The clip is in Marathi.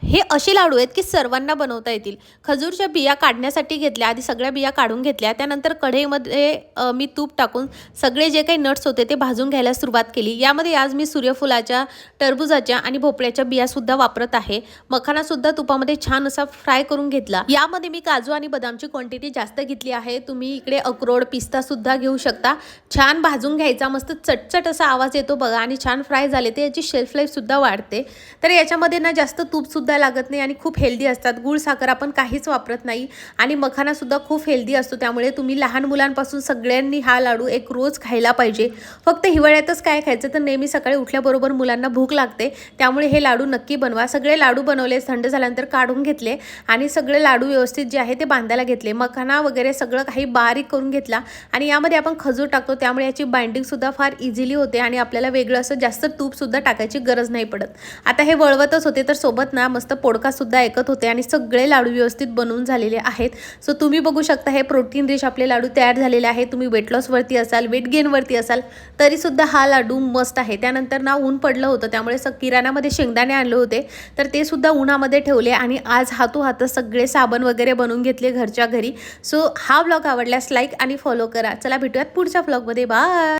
हे असे लाडू आहेत की सर्वांना बनवता येतील। खजूरच्या बिया काढण्यासाठी घेतल्या, आधी सगळ्या बिया काढून घेतल्या, त्यानंतर कढईमध्ये मी तूप टाकून सगळे जे काही नट्स होते ते भाजून घ्यायला सुरुवात केली। यामध्ये आज मी सूर्यफुलाच्या, टरबूजाच्या आणि भोपळ्याच्या बियासुद्धा वापरत आहे। मखानासुद्धा तुपामध्ये छान असा फ्राय करून घेतला। यामध्ये मी काजू आणि बदामची क्वांटिटी जास्त घेतली आहे। तुम्ही इकडे अक्रोड, पिस्तासुद्धा घेऊ शकता। छान भाजून घ्यायचा, मस्त चटचट असा आवाज येतो बघा आणि छान फ्राय झाले ते याची शेल्फ लाईफसुद्धा वाढते। तर याच्यामध्ये ना जास्त तूपसुद्धा लागत नाही आणि खूप हेल्दी असतात। गुळ साखर आपण काहीच वापरत नाही आणि मखाना सुद्धा खूप हेल्दी असतो, त्यामुळे तुम्ही लहान मुलांपासून सगळ्यांनी हा लाडू एक रोज खायला पाहिजे। फक्त हिवाळ्यातच काय खायचं तर नेहमी सकाळी उठल्याबरोबर मुलांना भूक लागते, त्यामुळे हे लाडू नक्की बनवा। सगळे लाडू बनवले, थंड झाल्यानंतर काढून घेतले आणि सगळे लाडू व्यवस्थित जे आहे ते बांधायला घेतले। मखाना वगैरे सगळं काही बारीक करून घेतला आणि यामध्ये आपण खजूर टाकतो, त्यामुळे याची बाइंडिंग सुद्धा फार इझिली होते आणि आपल्याला वेगळं असं जास्त तूप सुद्धा टाकायची गरज नाही पडत। आता हे वळवतच होते तर सोबत ना मस्त पोडका सुद्धा ऐकत होते आणि सगळे लाडू व्यवस्थित बनवून झालेले आहेत। सो तुम्ही बघू शकता हे प्रोटीन रिच आपले लाडू तयार झालेले आहेत। तुम्ही वेट लॉस वरती असाल, वेट गेन वरती असाल तरी सुद्धा हा लाडू मस्त आहे। त्यानंतर ना ऊन पडलं होतं, त्यामुळे किराणामध्ये शेंगदाणे आणले होते तर ते सुद्धा उन्हामध्ये ठेवले आणि आज हातोहात सगळे साबण वगैरे बनवून घेतले घरच्या घरी। सो हा व्लॉग आवडल्यास लाईक आणि फॉलो करा। चला भेटूयात पुढच्या व्लॉगमध्ये, बाय।